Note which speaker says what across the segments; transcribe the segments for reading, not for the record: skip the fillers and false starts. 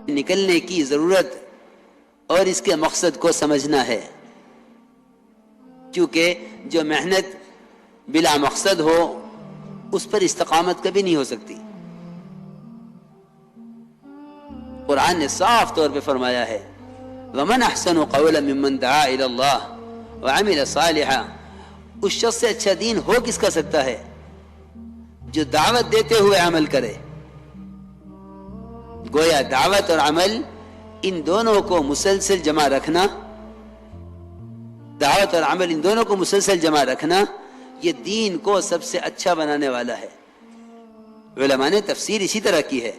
Speaker 1: نکلنے کی ضرورت اور اس کے مقصد کو سمجھنا ہے، کیونکہ جو محنت بلا مقصد ہو اس پر استقامت کبھی نہیں ہو سکتی۔ قرآن نے صاف طور پہ فرمایا ہے وَمَنْ أَحْسَنُ قَوْلًا مِّمَّنْ دَعَا إِلَى اللَّهِ وَعَمِلَ صَالِحًا۔ اس شخص سے اچھا دین ہو کس کا سکتا ہے جو دعوت دیتے ہوئے عمل کرے۔ گویا دعوت اور عمل ان دونوں کو مسلسل جمع رکھنا، دعوت اور عمل ان دونوں کو مسلسل جمع رکھنا یہ دین کو سب سے اچھا بنانے والا ہے۔ علماء نے تفسیر اسی طرح کی ہے،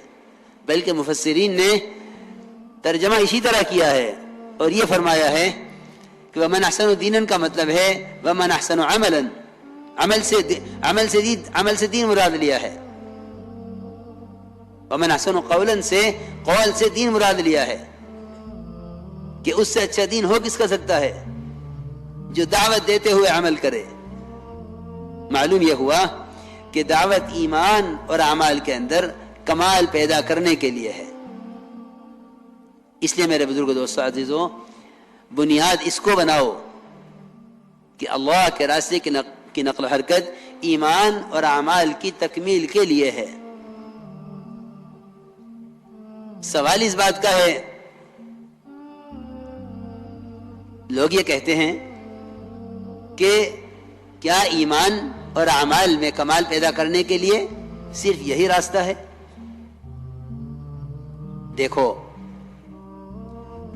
Speaker 1: بلکہ مفسرین نے ترجمہ اسی طرح کیا ہے اور یہ فرمایا ہے کہ وَمَنْ أَحْسَنُ دِينًا کا مطلب ہے وَمَنْ أَحْسَنُ عَمَلًا، عمل سے دین مراد لیا ہے۔ وَمَنْ أَحْسَنُ قَوْلًا سے قول سے دین مراد لیا ہے کہ اس سے اچھا دین ہو کس کا سکتا ہے جو دعوت دیتے ہوئے عمل کرے۔ معلوم یہ ہوا کہ دعوت ایمان اور اعمال کے اندر کمال پیدا کرنے کے لیے ہے۔ اس لیے میرے بزرگ دوستو عزیزو، بنیاد اس کو بناؤ کہ اللہ کے راستے کی نقل و حرکت ایمان اور اعمال کی تکمیل کے لیے ہے۔ سوال اس بات کا ہے، لوگ یہ کہتے ہیں کہ کیا ایمان اور اعمال میں کمال پیدا کرنے کے لیے صرف یہی راستہ ہے؟ دیکھو،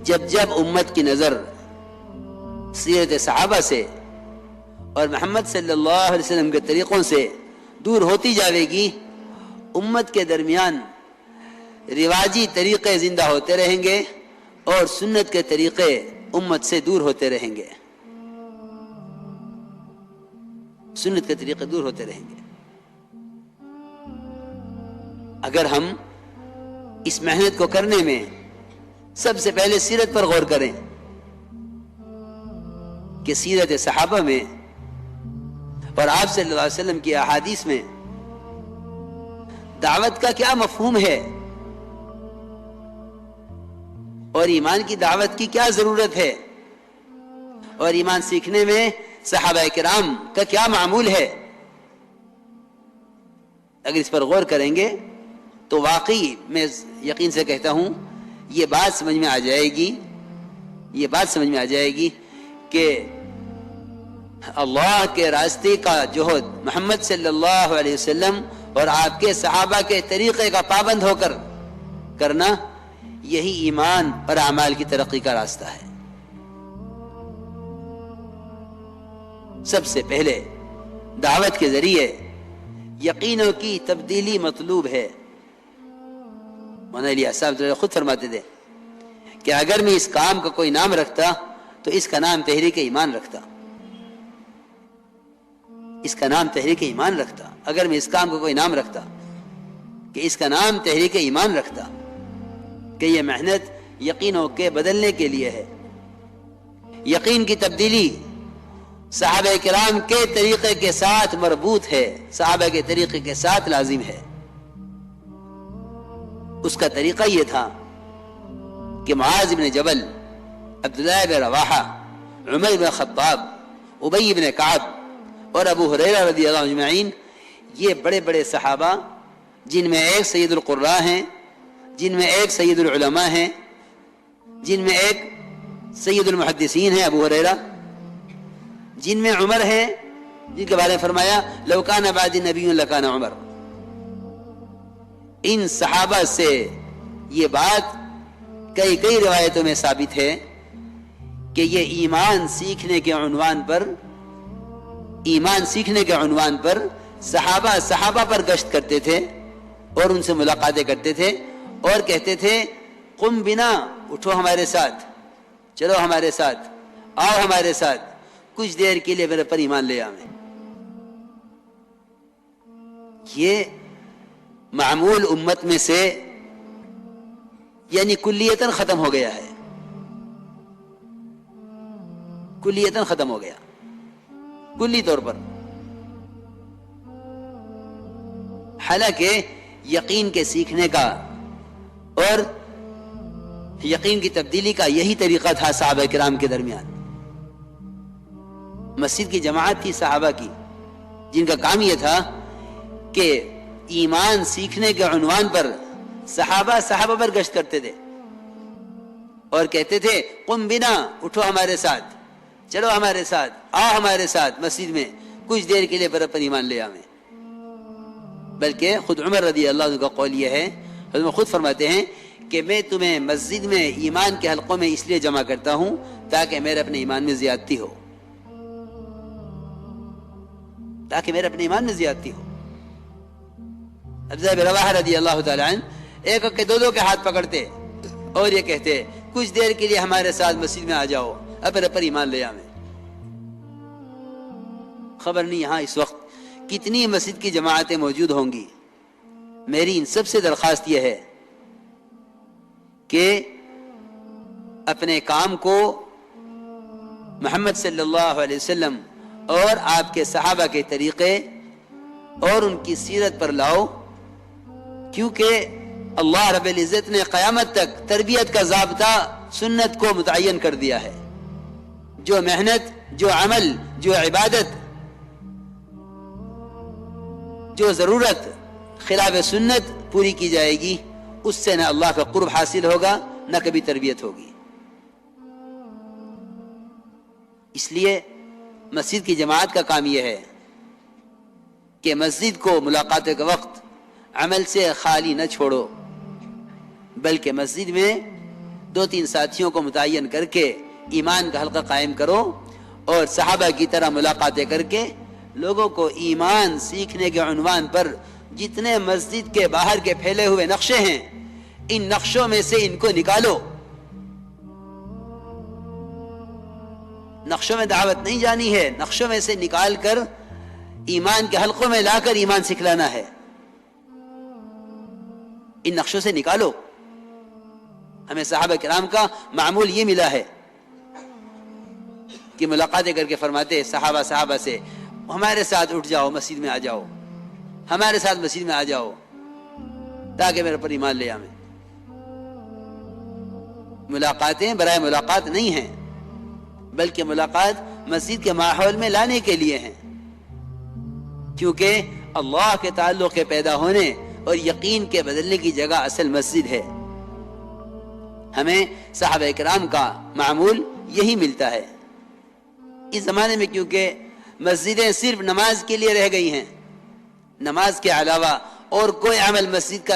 Speaker 1: جب امت کی نظر سیرت صحابہ سے اور محمد صلی اللہ علیہ وسلم کے طریقوں سے دور ہوتی جاوے گی، امت کے درمیان رواجی طریقے زندہ ہوتے رہیں گے اور سنت کے طریقے امت سے دور ہوتے رہیں گے، سنت کے طریقے دور ہوتے رہیں گے۔ اگر ہم اس محنت کو کرنے میں سب سے پہلے سیرت پر غور کریں کہ سیرت صحابہ میں اور آپ صلی اللہ علیہ وسلم کی احادیث میں دعوت کا کیا مفہوم ہے اور ایمان کی دعوت کی کیا ضرورت ہے، اور ایمان سیکھنے میں صحابہ کرام کا کیا معمول ہے، اگر اس پر غور کریں گے تو واقعی میں یقین سے کہتا ہوں یہ بات سمجھ میں آ جائے گی کہ اللہ کے راستے کا جہد محمد صلی اللہ علیہ وسلم اور آپ کے صحابہ کے طریقے کا پابند ہو کر کرنا یہی ایمان اور اعمال کی ترقی کا راستہ ہے۔ سب سے پہلے دعوت کے ذریعے یقینوں کی تبدیلی مطلوب ہے۔ مولانا الیاس صاحب خود فرماتے تھے کہ اگر میں اس کام کا کوئی نام رکھتا تو اس کا نام تحریک ایمان رکھتا، اس کا نام تحریک ایمان رکھتا۔ اگر میں اس کام کو کوئی نام رکھتا کہ اس کا نام تحریک ایمان رکھتا، کہ یہ محنت یقینوں کے بدلنے کے لیے ہے، یقین کی تبدیلی صحابہ کرام کے طریقے کے ساتھ مربوط ہے، صحابہ کے طریقے کے ساتھ لازم ہے۔ اس کا طریقہ یہ تھا کہ معاذ بن جبل، عبداللہ بن رواحہ، عمر بن خطاب، ابی بن کعب اور ابو ہریرہ رضی اللہ عنہ اجمعین، یہ بڑے بڑے صحابہ جن میں ایک سید القراء ہیں، جن میں ایک سید العلماء ہیں، جن میں ایک سید المحدثین ہیں ابو ہریرہ، جن میں عمر ہیں جن کے بارے میں فرمایا لو کان بعدی نبی لکان عمر۔ ان صحابہ سے یہ بات کئی روایتوں میں ثابت ہے کہ یہ ایمان سیکھنے کے عنوان پر صحابہ پر گشت کرتے تھے اور ان سے ملاقاتیں کرتے تھے اور کہتے تھے قم بنا، اٹھو ہمارے ساتھ، چلو ہمارے ساتھ، آؤ ہمارے ساتھ، کچھ دیر کے لیے میرے پر ایمان لے آئیں۔ یہ معمول امت میں سے یعنی کلیتاً ختم ہو گیا ہے، کلیتاً ختم ہو گیا، کلی طور پر۔ حالانکہ یقین کے سیکھنے کا اور یقین کی تبدیلی کا یہی طریقہ تھا صحابہ کرام کے درمیان. مسجد کی جماعت تھی صحابہ کی، جن کا کام یہ تھا کہ ایمان سیکھنے کے عنوان پر صحابہ پر گشت کرتے تھے اور کہتے تھے قم بنا، اٹھو ہمارے ساتھ، چلو ہمارے ساتھ، آؤ ہمارے ساتھ مسجد میں کچھ دیر کے لیے پر ایمان لے آویں. بلکہ خود عمر رضی اللہ عنہ کا قول یہ ہے، حضرت خود فرماتے ہیں کہ میں تمہیں مسجد میں ایمان کے حلقوں میں اس لیے جمع کرتا ہوں تاکہ میرے اپنے ایمان میں زیادتی ہو، عبداللہ بن رواحہ رضی اللہ تعالی عنہ ایک کے دو کے ہاتھ پکڑتے اور یہ کہتے کچھ دیر کے لیے ہمارے ساتھ مسجد میں آ جاؤ، پر ایمان لے آویں. خبر نہیں یہاں اس وقت کتنی مسجد کی جماعتیں موجود ہوں گی. میری ان سب سے درخواست یہ ہے کہ اپنے کام کو محمد صلی اللہ علیہ وسلم اور آپ کے صحابہ کے طریقے اور ان کی سیرت پر لاؤ، کیونکہ اللہ رب العزت نے قیامت تک تربیت کا ضابطہ سنت کو متعین کر دیا ہے. جو محنت، جو عمل، جو عبادت، جو ضرورت خلاف سنت پوری کی جائے گی، اس سے نہ اللہ کا قرب حاصل ہوگا نہ کبھی تربیت ہوگی. اس لیے مسجد کی جماعت کا کام یہ ہے کہ مسجد کو ملاقات کے وقت عمل سے خالی نہ چھوڑو، بلکہ مسجد میں 2-3 ساتھیوں کو متعین کر کے ایمان کا حلقہ قائم کرو اور صحابہ کی طرح ملاقاتیں کر کے لوگوں کو ایمان سیکھنے کے عنوان پر جتنے مسجد کے باہر کے پھیلے ہوئے نقشے ہیں، ان نقشوں میں سے ان کو نکالو. نقشوں میں دعوت نہیں جانی ہے، نقشوں میں سے نکال کر ایمان کے حلقوں میں لا کر ایمان سکھلانا ہے. ان نقشوں سے نکالو. ہمیں صحابہ کرام کا معمول یہ ملا ہے کہ ملاقاتیں کر کے فرماتے صحابہ سے ہمارے ساتھ اٹھ جاؤ، مسجد میں آ جاؤ، ہمارے ساتھ مسجد میں آ جاؤ تاکہ میرے پر ایمان لے آویں. ملاقاتیں برائے ملاقات نہیں ہیں، بلکہ ملاقات مسجد کے ماحول میں لانے کے لیے ہیں، کیونکہ اللہ کے تعلق کے پیدا ہونے اور یقین کے بدلنے کی جگہ اصل مسجد ہے. ہمیں صحابہ کرام کا معمول یہی ملتا ہے. اس زمانے میں کیونکہ مسجدیں صرف نماز کے لیے رہ گئی ہیں، نماز کے علاوہ اور کوئی عمل مسجد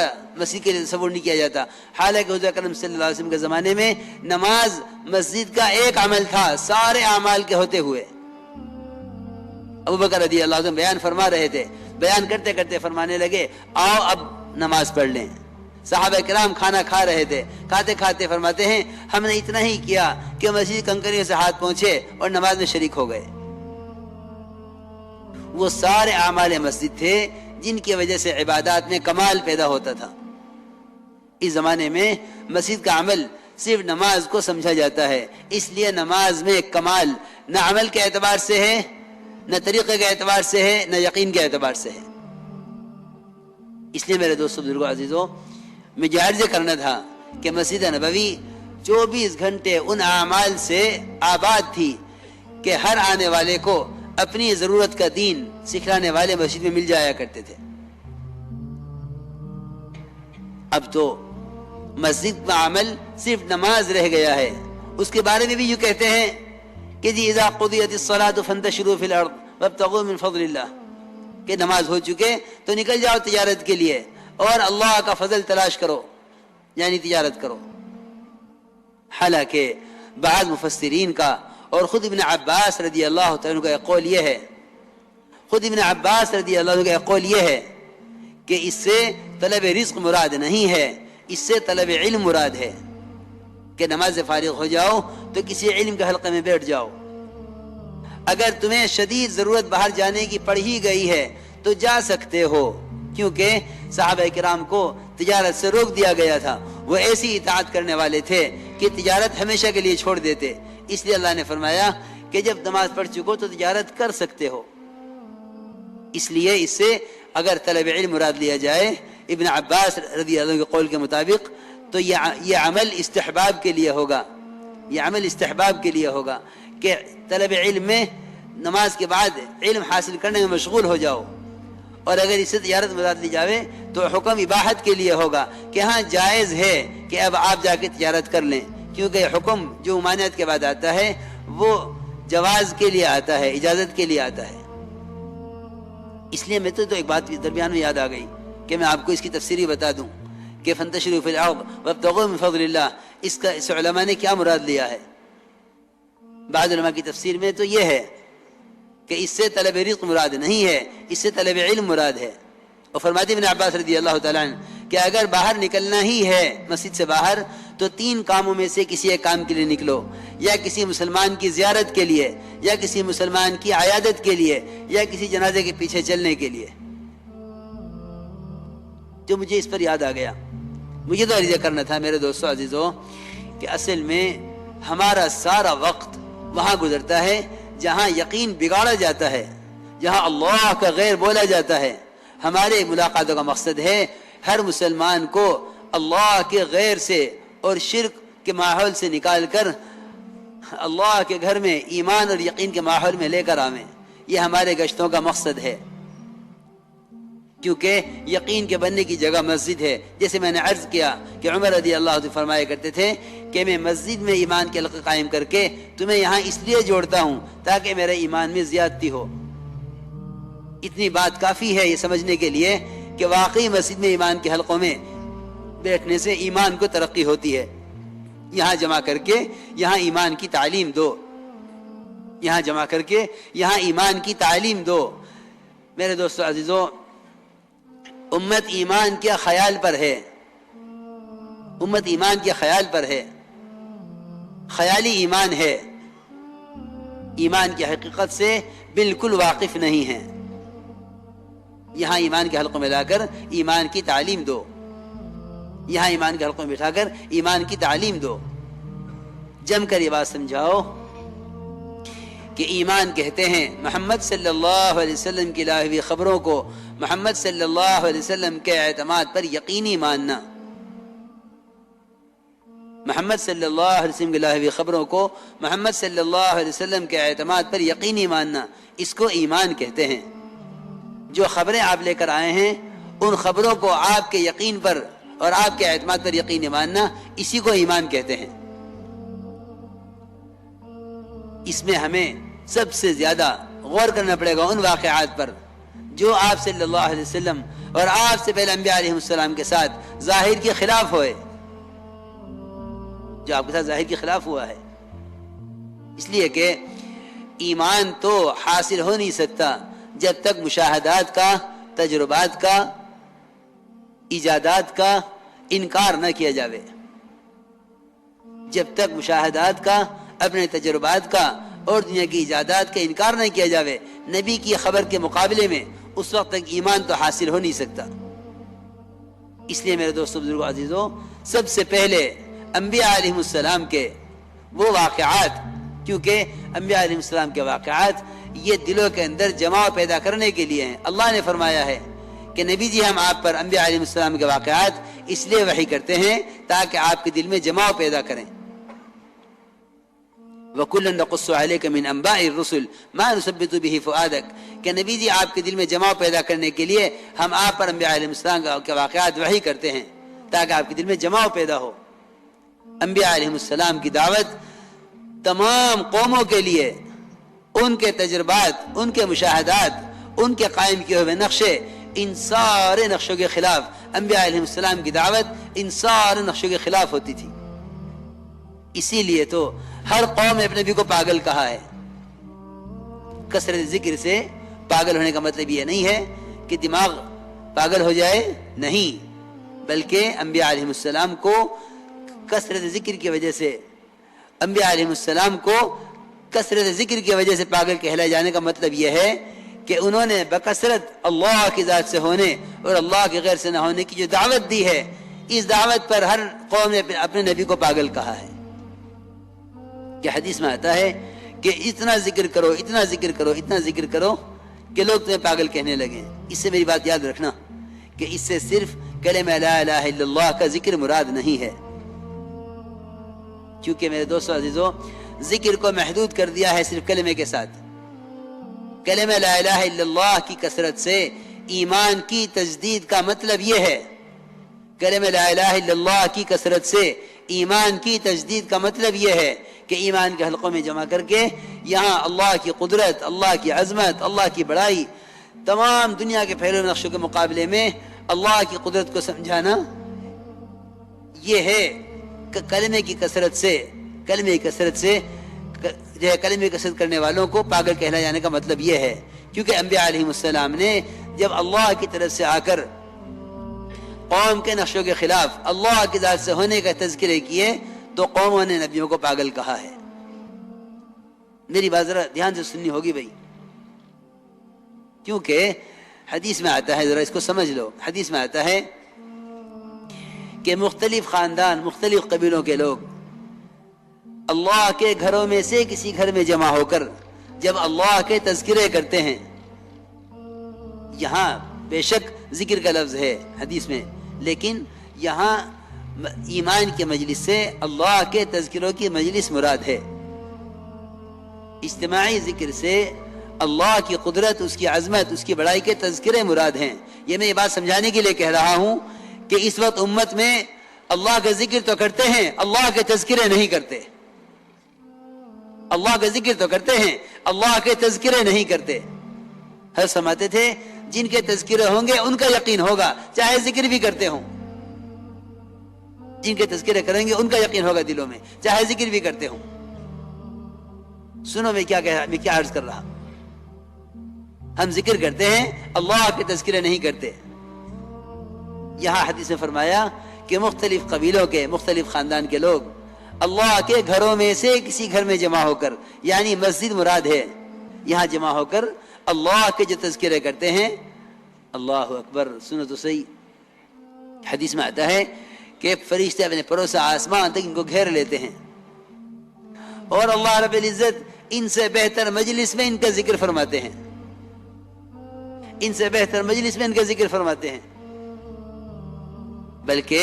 Speaker 1: کے لیے تصور نہیں کیا جاتا. حالانکہ حضور اکرم صلی اللہ علیہ وسلم کے زمانے میں نماز مسجد کا ایک عمل تھا سارے اعمال کے ہوتے ہوئے. ابوبکر رضی اللہ عنہ بیان فرما رہے تھے، بیان کرتے کرتے فرمانے لگے آؤ اب نماز پڑھ لیں. صحابہ کرام کھانا کھا رہے تھے، کھاتے کھاتے فرماتے ہیں ہم نے اتنا ہی کیا کہ مسجد کنکریوں سے ہاتھ پہنچے اور نماز میں شریک ہو گئے. وہ سارے اعمال مسجد تھے جن کی وجہ سے عبادات میں کمال پیدا ہوتا تھا. اس زمانے میں مسجد کا عمل صرف نماز کو سمجھا جاتا ہے، اس لیے نماز میں کمال نہ عمل کے اعتبار سے ہے، نہ طریقے کے اعتبار سے ہے، نہ یقین کے اعتبار سے ہے. اس لیے میرے دوستو بزرگوں عزیزوں، مجھے عرض کرنا تھا کہ مسجد نبوی 24 گھنٹے ان اعمال سے آباد تھی کہ ہر آنے والے کو اپنی ضرورت کا دین سکھلانے والے مسجد میں مل جایا کرتے تھے. اب تو مسجد کا عمل صرف نماز رہ گیا ہے. اس کے بارے میں بھی یوں کہتے ہیں کہ جی اذا قضیت الصلاۃ فانتشروا فی الارض وابتغوا من فضل اللہ، کہ نماز ہو چکے تو نکل جاؤ تجارت کے لیے اور اللہ کا فضل تلاش کرو، یعنی تجارت کرو. حالانکہ بعض مفسرین کا اور خود ابن عباس رضی اللہ تعالیٰ کا قول یہ ہے، خود ابن عباس رضی اللہ عنہ کا قول یہ ہے کہ اس سے طلب رزق مراد نہیں ہے، اس سے طلب علم مراد ہے کہ نماز سے فارغ ہو جاؤ تو کسی علم کے حلقے میں بیٹھ جاؤ. اگر تمہیں شدید ضرورت باہر جانے کی پڑ ہی گئی ہے تو جا سکتے ہو، کیونکہ صحابہ کرام کو تجارت سے روک دیا گیا تھا. وہ ایسی اطاعت کرنے والے تھے کہ تجارت ہمیشہ کے لیے چھوڑ دیتے. اس لیے اللہ نے فرمایا کہ جب نماز پڑھ چکو تو تجارت کر سکتے ہو. اس لیے اس سے اگر طلب علم مراد لیا جائے ابن عباس رضی اللہ عنہ کے قول کے مطابق تو یہ عمل استحباب کے لیے ہوگا، یہ عمل استحباب کے لیے ہوگا کہ طلب علم میں نماز کے بعد علم حاصل کرنے میں مشغول ہو جاؤ. اور اگر اس سے تجارت مراد لی جاوے تو حکم اباحت کے لیے ہوگا کہ ہاں جائز ہے کہ اب آپ جا کے تجارت کر لیں، کیونکہ حکم جو ممانعت کے بعد آتا ہے وہ جواز کے لیے آتا ہے، اجازت کے لیے آتا ہے. اس لیے میں تو ایک بات درمیان میں یاد آ گئی کہ میں آپ کو اس کی تفسیری بتا دوں کہ فانتشروا فی الارض وابتغوا من فضل اللہ، اس کا اس علماء نے کیا مراد لیا ہے. بعض علماء کی تفسیر میں تو یہ ہے کہ اس سے طلب رزق مراد نہیں ہے، اس سے طلب علم مراد ہے. اور فرماتے ابن عباس رضی اللہ تعالیٰ عنہ کہ اگر باہر نکلنا ہی ہے مسجد سے باہر تو 3 کاموں میں سے کسی ایک کام کے لیے نکلو، یا کسی مسلمان کی زیارت کے لیے، یا کسی مسلمان کی عیادت کے لیے، یا کسی جنازے کے پیچھے چلنے کے لیے. جو مجھے اس پر یاد آ گیا، مجھے تو عرض کرنا تھا میرے دوستو عزیزو کہ اصل میں ہمارا سارا وقت وہاں گزرتا ہے جہاں یقین بگاڑا جاتا ہے، جہاں اللہ کا غیر بولا جاتا ہے. ہمارے ملاقاتوں کا مقصد ہے ہر مسلمان کو اللہ کے غیر سے اور شرک کے ماحول سے نکال کر اللہ کے گھر میں ایمان اور یقین کے ماحول میں لے کر آویں. یہ ہمارے گشتوں کا مقصد ہے، کیونکہ یقین کے بننے کی جگہ مسجد ہے. جیسے میں نے عرض کیا کہ عمر رضی اللہ عنہ فرمایا کرتے تھے کہ میں مسجد میں ایمان کے حلقے قائم کر کے تمہیں یہاں اس لیے جوڑتا ہوں تاکہ میرے ایمان میں زیادتی ہو. اتنی بات کافی ہے یہ سمجھنے کے لیے کہ واقعی مسجد میں ایمان کے حلقوں میں بیٹھنے سے ایمان کو ترقی ہوتی ہے. یہاں جمع کر کے یہاں ایمان کی تعلیم دو، یہاں جمع کر کے یہاں ایمان کی تعلیم دو. میرے دوستو عزیزو، امت ایمان کے خیال پر ہے، امت ایمان کے خیال پر ہے، خیالی ایمان ہے، ایمان کی حقیقت سے بالکل واقف نہیں ہے. یہاں ایمان کے حلقوں میں لا کر ایمان کی تعلیم دو، یہاں ایمان کے حلقوں میں بٹھا کر ایمان کی تعلیم دو. جم کر یہ بات سمجھاؤ کہ ایمان کہتے ہیں محمد صلی اللہ علیہ وسلم کی لائی ہوئی خبروں کو محمد صلی اللہ علیہ وسلم کے اعتماد پر یقینی ماننا. محمد صلی اللہ علیہ وسلم کی لائی ہوئی خبروں کو محمد صلی اللہ علیہ وسلم کے اعتماد پر یقینی ماننا، اس کو ایمان کہتے ہیں. جو خبریں آپ لے کر آئے ہیں ان خبروں کو آپ کے یقین پر اور آپ کے اعتماد پر یقینی ماننا، اسی کو ایمان کہتے ہیں. اس میں ہمیں سب سے زیادہ غور کرنا پڑے گا ان واقعات پر جو آپ صلی اللہ علیہ وسلم اور آپ سے پہلے انبیاء علیہ السلام کے ساتھ ظاہر کے خلاف ہوئے، جو آپ کے ساتھ ظاہر کے خلاف ہوا ہے. اس لیے کہ ایمان تو حاصل ہو نہیں سکتا جب تک مشاہدات کا، تجربات کا، ایجادات کا انکار نہ کیا جاوے. جب تک مشاہدات کا، اپنے تجربات کا اور دنیا کی ایجادات کا انکار نہ کیا جاوے نبی کی خبر کے مقابلے میں، اس وقت تک ایمان تو حاصل ہو نہیں سکتا. اس لیے میرے دوستو بزرگو عزیزو، سب سے پہلے انبیاء علیہ السلام کے وہ واقعات، کیونکہ انبیاء علیہ السلام کے واقعات یہ دلوں کے اندر جماع پیدا کرنے کے لیے ہیں. اللہ نے فرمایا ہے کہ نبی جی ہم آپ پر انبیاء علیہ السلام کے واقعات اس لیے وحی کرتے ہیں تاکہ آپ کے دل میں جماع پیدا کریں. وَكُلًّا نَقُصُّ عَلَيْكَ مِنْ أَنْبَاءِ الرُّسُلِ مَا نُثَبِّتُ بِهِ فُؤَادَكَ کہ نبی جی آپ کے دل میں جماع پیدا کرنے کے لیے ہم آپ پر انبیاء علیہ السلام کے واقعات وحی کرتے ہیں تاکہ آپ کے دل میں جماع پیدا ہو. انبیاء علیہ السلام کی دعوت تمام قوموں کے لیے، ان کے تجربات، ان کے مشاہدات، ان کے قائم کیے ہوئے نقشے، ان سارے نقشوں کے خلاف انبیاء علیہ السلام کی دعوت ان سارے نقشوں کے خلاف ہوتی تھی. اسی لیے تو ہر قوم نے اپنے نبی کو پاگل کہا ہے. کثرت ذکر سے پاگل ہونے کا مطلب یہ نہیں ہے کہ دماغ پاگل ہو جائے، نہیں، بلکہ انبیاء علیہ السلام کو کثرت ذکر کی وجہ سے، انبیاء علیہ السلام کو کثرت ذکر کی وجہ سے پاگل کہلائے جانے کا مطلب یہ ہے کہ انہوں نے بکثرت اللہ کی ذات سے ہونے اور اللہ کے غیر سے نہ ہونے کی جو دعوت دی ہے، اس دعوت پر ہر قوم نے اپنے نبی کو پاگل کہا ہے. کہ حدیث میں آتا ہے کہ اتنا ذکر کرو، اتنا ذکر کرو، اتنا ذکر کرو کہ لوگ تمہیں پاگل کہنے لگیں. اس سے میری بات یاد رکھنا کہ اس سے صرف کلمہ لا الہ الا اللہ کا ذکر مراد نہیں ہے، کیونکہ میرے دوستو عزیزو ذکر کو محدود کر دیا ہے صرف کلمے کے ساتھ۔ کلمہ لا الہ الا اللہ کی کثرت سے ایمان کی تجدید کا مطلب یہ ہے، کلمہ لا الہ الا اللہ کی کثرت سے ایمان کی تجدید کا مطلب یہ ہے کہ ایمان کے حلقوں میں جمع کر کے یہاں اللہ کی قدرت، اللہ کی عظمت، اللہ کی بڑائی، تمام دنیا کے پھیلے نقشوں کے مقابلے میں اللہ کی قدرت کو سمجھانا، یہ ہے کلمے کی کثرت سے جو ہے کلمے کی کثرت کرنے والوں کو پاگل کہلایا جانے کا مطلب یہ ہے۔ کیونکہ انبیاء علیہ السلام نے جب اللہ کی طرف سے آ کر قوم کے نقشوں کے خلاف اللہ کی ذات سے ہونے کا تذکرے کیے تو قوموں نے نبیوں کو پاگل کہا ہے۔ میری بات ذرا دھیان سے سننی ہوگی بھائی، کیونکہ حدیث میں آتا ہے، ذرا اس کو سمجھ لو، حدیث میں آتا ہے کہ مختلف خاندان، مختلف قبیلوں کے لوگ اللہ کے گھروں میں سے کسی گھر میں جمع ہو کر جب اللہ کے تذکرے کرتے ہیں، یہاں بے شک ذکر کا لفظ ہے حدیث میں، لیکن یہاں ایمان کے مجلس سے اللہ کے تذکروں کی مجلس مراد ہے۔ اجتماعی ذکر سے اللہ کی قدرت، اس کی عظمت، اس کی بڑائی کے تذکرے مراد ہیں۔ یہ میں یہ بات سمجھانے کے لیے کہہ رہا ہوں کہ اس وقت امت میں اللہ کا ذکر تو کرتے ہیں، اللہ کے تذکرے نہیں کرتے۔ اللہ کا ذکر تو کرتے ہیں، اللہ کے تذکرے نہیں کرتے۔ ہر سماتے تھے جن کے تذکرے ہوں گے ان کا یقین ہوگا، چاہے ذکر بھی کرتے ہوں۔ جن کے تذکرے کریں گے ان کا یقین ہوگا دلوں میں، چاہے ذکر بھی کرتے ہوں۔ سنو میں کیا عرض کر رہا، ہم ذکر کرتے ہیں، اللہ کے تذکرے نہیں کرتے۔ یہاں حدیث میں فرمایا کہ مختلف قبیلوں کے، مختلف خاندان کے لوگ اللہ کے گھروں میں سے کسی گھر میں جمع ہو کر، یعنی مسجد مراد ہے، یہاں جمع ہو کر اللہ کے جو تذکرے کرتے ہیں۔ اللہ اکبر، سنو تو صحیح، حدیث میں آتا ہے کہ فرشتے اپنے پروں سے آسمان تک ان کو گھیر لیتے ہیں، اور اللہ رب العزت ان سے بہتر مجلس میں ان کا ذکر فرماتے ہیں، ان سے بہتر مجلس میں ان کا ذکر فرماتے ہیں۔ بلکہ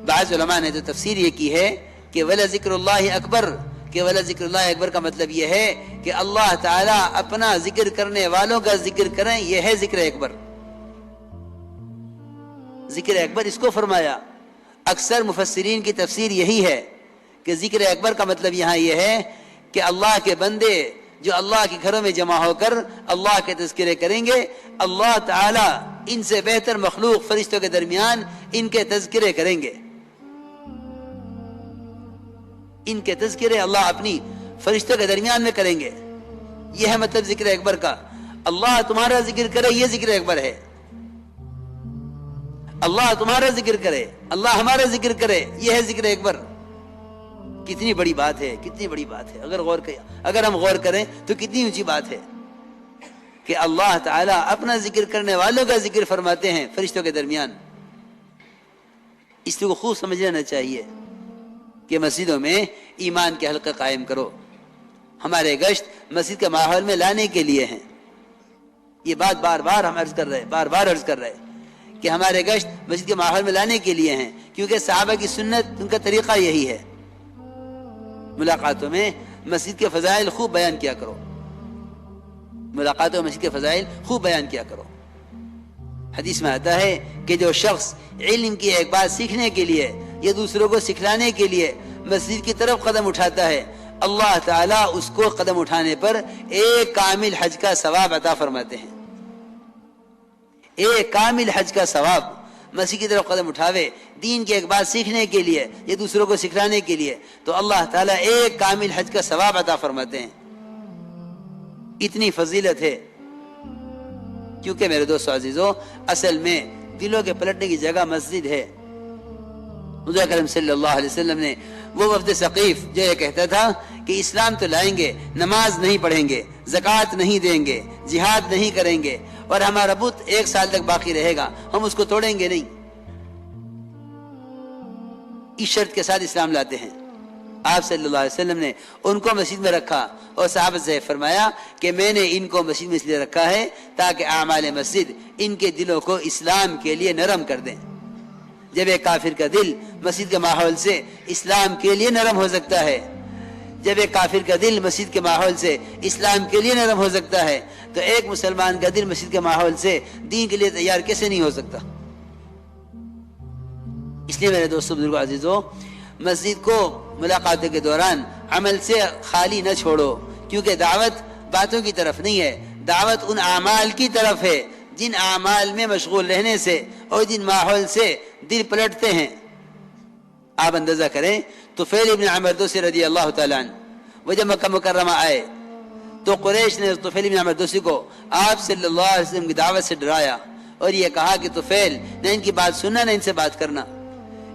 Speaker 1: بعض علماء نے تو تفسیر یہ کی ہے کہ وَلَا ذِكْرُ اللَّهِ اکبر، کہ وَلَا ذِكْرُ اللَّهِ اکبر کا مطلب یہ ہے کہ اللہ تعالیٰ اپنا ذکر کرنے والوں کا ذکر کریں، یہ ہے ذکر اکبر۔ ذکر اکبر اس کو فرمایا۔ اکثر مفسرین کی تفسیر یہی ہے کہ ذکر اکبر کا مطلب یہاں یہ ہے کہ اللہ کے بندے جو اللہ کے گھروں میں جمع ہو کر اللہ کے تذکرے کریں گے، اللہ تعالیٰ ان سے بہتر مخلوق فرشتوں کے درمیان ان کے تذکرے کریں گے۔ ان کے تذکرے اللہ اپنی فرشتوں کے درمیان میں کریں گے، یہ ہے مطلب ذکر اکبر کا۔ اللہ تمہارا ذکر کرے، یہ ذکر اکبر ہے۔ اللہ تمہارا ذکر کرے، اللہ ہمارا ذکر کرے، یہ ہے ذکر اکبر۔ کتنی بڑی بات ہے، کتنی بڑی بات ہے، اگر ہم غور کریں تو کتنی اونچی بات ہے کہ اللہ تعالیٰ اپنا ذکر کرنے والوں کا ذکر فرماتے ہیں فرشتوں کے درمیان۔ اس کو خوب سمجھ لینا چاہیے کہ مسجدوں میں ایمان کے حلقے قائم کرو۔ ہمارے گشت مسجد کے ماحول میں لانے کے لیے ہیں، یہ بات بار بار ہم عرض کر رہے کہ ہمارے گشت مسجد کے ماحول میں لانے کے لیے ہیں، کیونکہ صحابہ کی سنت، ان کا طریقہ یہی ہے۔ ملاقاتوں میں مسجد کے فضائل خوب بیان کیا کرو، ملاقاتوں میں مسجد کے فضائل خوب بیان کیا کرو۔ حدیث میں آتا ہے کہ جو شخص علم کی ایک بات سیکھنے کے لیے یا دوسروں کو سکھلانے کے لیے مسجد کی طرف قدم اٹھاتا ہے، اللہ تعالیٰ اس کو قدم اٹھانے پر ایک کامل حج کا ثواب عطا فرماتے ہیں۔ ایک کامل حج کا ثواب، مسیح کی طرف قدم اٹھاوے دین کی ایک بات سیکھنے کے لیے یا دوسروں کو سکھلانے کے لیے، تو اللہ تعالیٰ ایک کامل حج کا ثواب عطا فرماتے ہیں۔ اتنی فضیلت ہے، کیونکہ میرے دوستو عزیزو اصل میں دلوں کے پلٹنے کی جگہ مسجد ہے۔ حضور اکرم صلی اللہ علیہ وسلم نے وہ وفد ثقیف جو یہ کہتا تھا کہ اسلام تو لائیں گے، نماز نہیں پڑھیں گے، زکوٰۃ نہیں دیں گے، جہاد نہیں کریں گے، اور ہمارا بت 1 سال تک باقی رہے گا، ہم اس کو توڑیں گے نہیں، اس شرط کے ساتھ اسلام لاتے ہیں۔ آپ صلی اللہ علیہ وسلم نے ان کو مسجد میں رکھا اور صحابہ سے فرمایا کہ میں نے ان کو مسجد میں اس لیے رکھا ہے تاکہ اعمال مسجد ان کے دلوں کو اسلام کے لیے نرم کر دیں. جب ایک کافر کا دل مسجد کے ماحول سے اسلام کے لیے نرم ہو سکتا ہے، جب ایک کافر کا دل مسجد کے ماحول سے اسلام کے لیے نرم ہو سکتا ہے، تو ایک مسلمان کا دل مسجد کے ماحول سے دین کے لیے تیار کیسے نہیں ہو سکتا؟ اس لیے میرے دوستو، بزرگوں، عزیزوں، مسجد کو ملاقاتوں کے دوران عمل سے خالی نہ چھوڑو، کیونکہ دعوت باتوں کی طرف نہیں ہے، دعوت ان اعمال کی طرف ہے جن اعمال میں مشغول رہنے سے اور جن ماحول سے دل پلٹتے ہیں. آپ اندازہ کریں طفیل ابن عمر دوسی رضی اللہ تعالیٰ عنہ وہ جب مکہ مکرمہ آئے تو قریش نے طفیل ابن عمر دوسی کو آپ صلی اللہ علیہ وسلم کی دعوت سے ڈرایا اور یہ کہا کہ طفیل نہ ان کی بات سننا نہ ان سے بات کرنا،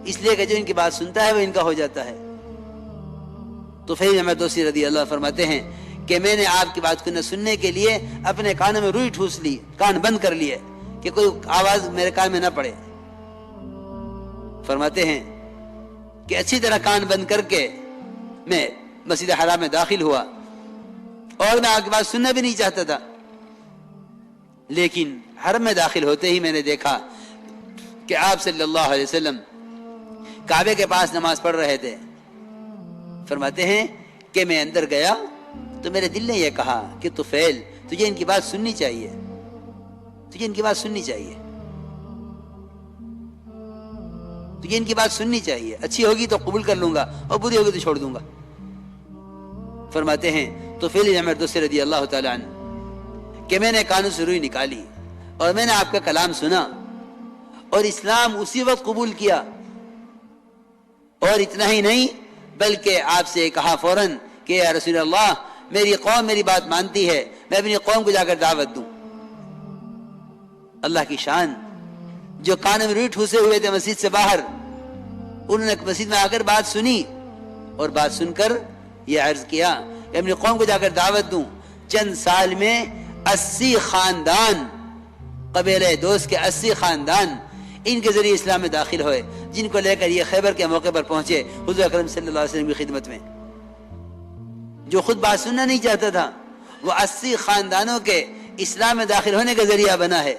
Speaker 1: اس لیے کہ جو ان کی بات سنتا ہے وہ ان کا ہو جاتا ہے. طفیل ابن عمر دوسی رضی اللہ فرماتے ہیں کہ میں نے آپ کی بات کو نہ سننے کے لیے اپنے کانوں میں روئی ٹھوس لی، کان بند کر لیے کہ کوئی آواز میرے کان میں نہ پڑے. فرماتے ہیں کہ اچھی طرح کان بند کر کے میں مسجد حرام میں داخل ہوا اور میں آپ کی بات سننا بھی نہیں چاہتا تھا، لیکن حرم میں داخل ہوتے ہی میں نے دیکھا کہ آپ صلی اللہ علیہ وسلم کعبے کے پاس نماز پڑھ رہے تھے. فرماتے ہیں کہ میں اندر گیا تو میرے دل نے یہ کہا کہ طفیل تجھے ان کی بات سننی چاہیے، تجھے ان کی بات سننی چاہیے، تجھے ان کی بات سننی چاہیے، اچھی ہوگی تو قبول کر لوں گا اور بری ہوگی تو چھوڑ دوں گا. فرماتے ہیں طفیل ابن عمر دوسی رضی اللہ تعالیٰ عنہ کہ میں نے کانوں سے روئی نکالی اور میں نے آپ کا کلام سنا اور اسلام اسی وقت قبول کیا، اور اتنا ہی نہیں بلکہ آپ سے کہا فوراً کہ یا رسول اللہ میری قوم میری بات مانتی ہے، میں اپنی قوم کو جا کر دعوت دوں. اللہ کی شان، جو کانوں میں روئی ٹھوسے ہوئے تھے مسجد سے باہر، انہوں نے مسجد میں آ کر بات سنی اور بات سن کر یہ عرض کیا کہ اپنی قوم کو جا کر دعوت دوں. چند سال میں 80 خاندان، قبیلہ دوست کے 80 خاندان ان کے ذریعے اسلام میں داخل ہوئے، جن کو لے کر یہ خیبر کے موقع پر پہنچے حضور اکرم صلی اللہ علیہ وسلم کی خدمت میں. جو خود بات سننا نہیں چاہتا تھا وہ 80 خاندانوں کے اسلام میں داخل ہونے کا ذریعہ بنا ہے.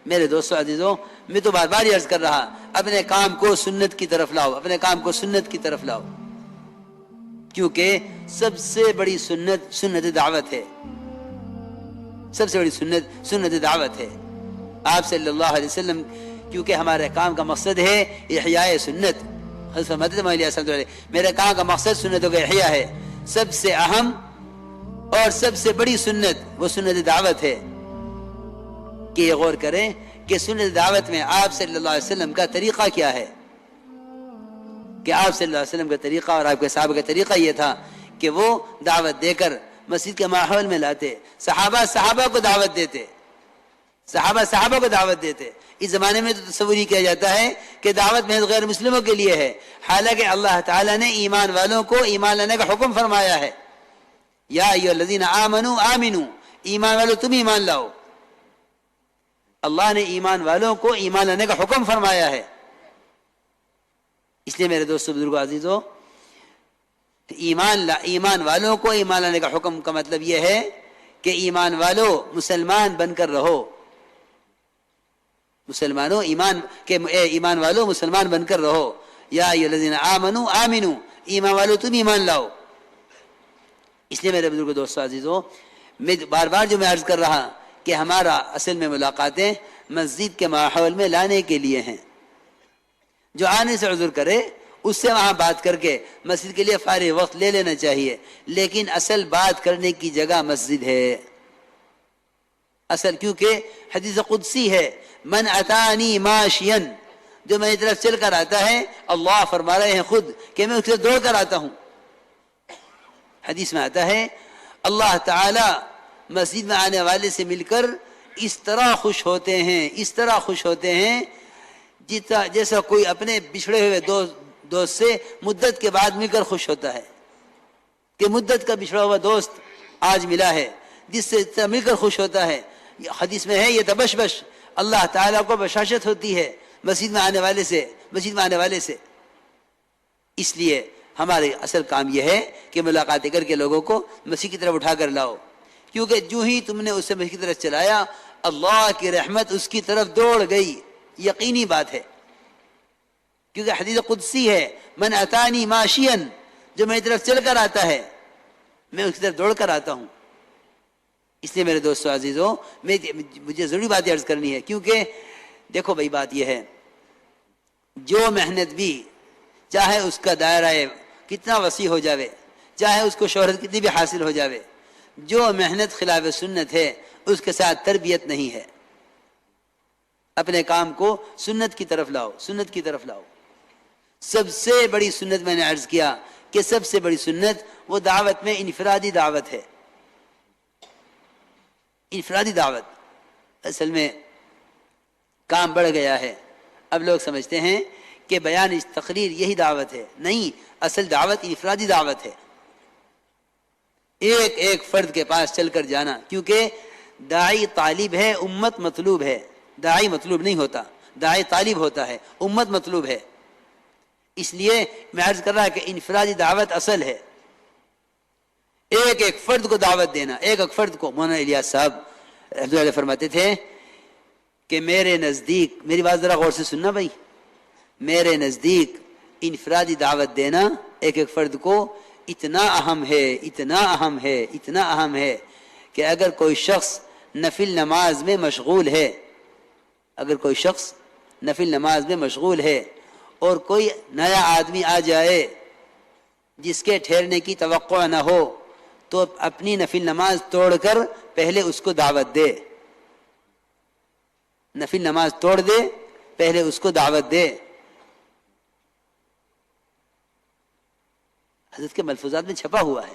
Speaker 1: میرے دوستو عزیزوں، میں تو بار بار عرض کر رہا، اپنے کام کو سنت کی طرف لاؤ، اپنے کام کو سنت کی طرف لاؤ، کیونکہ سب سے بڑی سنت سنت دعوت ہے، سب سے بڑی سنت سنت دعوت ہے. آپ صلی اللہ علیہ وسلم کیونکہ ہمارے کام کا مقصد ہے احیاء سنت. حضرت فرماتے تھے علیہ السلام میرے کام کا مقصد سنتوں کا احیاء ہے. سب سے اہم اور سب سے بڑی سنت وہ سنت دعوت ہے. کہ یہ غور کریں کہ سنت دعوت میں آپ صلی اللہ علیہ وسلم کا طریقہ کیا ہے، کہ آپ صلی اللہ علیہ وسلم کا طریقہ اور آپ کے صحابہ کا طریقہ یہ تھا کہ وہ دعوت دے کر مسجد کے ماحول میں لاتے، صحابہ کو دعوت دیتے، صحابہ کو دعوت دیتے. اس زمانے میں تو تصور ہی کیا جاتا ہے کہ دعوت محض غیر مسلموں کے لیے ہے، حالانکہ اللہ تعالیٰ نے ایمان والوں کو ایمان لانے کا حکم فرمایا ہے. یا ایھا الذین آمنوا آمنوا، ایمان والو تم ایمان لاؤ. اللہ نے ایمان والوں کو ایمان لانے کا حکم فرمایا ہے. اس لیے میرے دوستو بزرگوں عزیزوں، ایمان والوں کو ایمان لانے کا حکم کا مطلب یہ ہے کہ ایمان والو مسلمان بن کر رہو. ایمان والو مسلمان بن کر رہو. یا ایھا الذین آمنوا آمنوا، ایمان والو تم ایمان لاؤ. اس لیے میرے بزرگوں دوستو عزیزوں، میں بار بار جو میں عرض کر رہا کہ ہمارا اصل میں ملاقاتیں مسجد کے ماحول میں لانے کے لیے ہیں. جو آنے سے عذر کرے اس سے وہاں بات کر کے مسجد کے لیے فارغ وقت لے لینا چاہیے، لیکن اصل بات کرنے کی جگہ مسجد ہے. اصل کیونکہ حدیث قدسی ہے، من اتانی ماشین، جو میری طرف چل کر آتا ہے، اللہ فرما رہے ہیں خود کہ میں اس سے دوڑ کر آتا ہوں. حدیث میں آتا ہے اللہ تعالی مسجد میں آنے والے سے مل کر اس طرح خوش ہوتے ہیں جیسا کوئی اپنے بچھڑے ہوئے دوست سے مدت کے بعد مل کر خوش ہوتا ہے، کہ مدت کا بچھڑا ہوا دوست آج ملا ہے، جس سے مل کر خوش ہوتا ہے. حدیث میں ہے یہ تبشبش، اللہ تعالیٰ کو بشاشت ہوتی ہے مسجد میں آنے والے سے. اس لیے ہمارے اصل کام یہ ہے کہ ملاقاتیں کر کے لوگوں کو مسیح کی طرف اٹھا کر لاؤ، کیونکہ جو ہی تم نے اسے مسیح کی طرف چلایا اللہ کی رحمت اس کی طرف دوڑ گئی، یقینی بات ہے، کیونکہ حدیث قدسی ہے، من اتانی ماشین، جو میری طرف چل کر آتا ہے میں اس کی طرف دوڑ کر آتا ہوں۔ اس لیے میرے دوستو عزیزو، مجھے ضروری بات عرض کرنی ہے، کیونکہ دیکھو بھائی بات یہ ہے، جو محنت بھی چاہے اس کا دائرہ کتنا وسیع ہو جاوے، چاہے اس کو شہرت کتنی بھی حاصل ہو جاوے، جو محنت خلاف سنت ہے اس کے ساتھ تربیت نہیں ہے۔ اپنے کام کو سنت کی طرف لاؤ، سنت کی طرف لاؤ۔ سب سے بڑی سنت میں نے عرض کیا کہ سب سے بڑی سنت وہ دعوت میں انفرادی دعوت ہے، انفرادی دعوت۔ اصل میں کام بڑھ گیا ہے، اب لوگ سمجھتے ہیں کہ بیان تقریر یہی دعوت ہے، نہیں، اصل دعوت انفرادی دعوت ہے، ایک ایک فرد کے پاس چل کر جانا، کیونکہ داعی طالب ہے، امت مطلوب ہے، داعی مطلوب نہیں ہوتا، داعی طالب ہوتا ہے، امت مطلوب ہے۔ اس لیے میں عرض کر رہا کہ انفرادی دعوت اصل ہے، ایک ایک فرد کو دعوت دینا، ایک ایک فرد کو۔ مولانا الیاس صاحب رحمۃ اللہ فرماتے تھے کہ میرے نزدیک، میری بات ذرا غور سے سننا بھائی، میرے نزدیک انفرادی دعوت دینا ایک ایک فرد کو اتنا اہم ہے، اتنا اہم ہے، اتنا اہم ہے کہ اگر کوئی شخص نفل نماز میں مشغول ہے، اگر کوئی شخص نفل نماز میں مشغول ہے اور کوئی نیا آدمی آ جائے جس کے ٹھہرنے کی توقع نہ ہو، تو اپنی نفل نماز توڑ کر پہلے اس کو دعوت دے، نفل نماز توڑ دے، پہلے اس کو دعوت دے۔ حضرت کے ملفوظات میں چھپا ہوا ہے،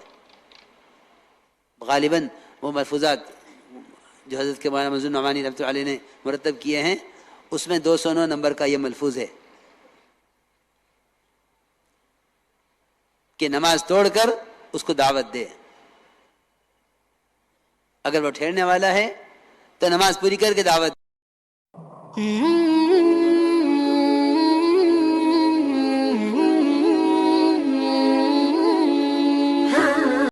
Speaker 1: غالباً وہ ملفوظات جو حضرت کے مولانا منظور نعمانی رحمۃ اللہ علیہ نے مرتب کیے ہیں، اس میں 209 نمبر کا یہ ملفوظ ہے کہ نماز توڑ کر اس کو دعوت دے۔ اگر وہ ٹھہرنے والا ہے تو نماز پوری کر کے دعوت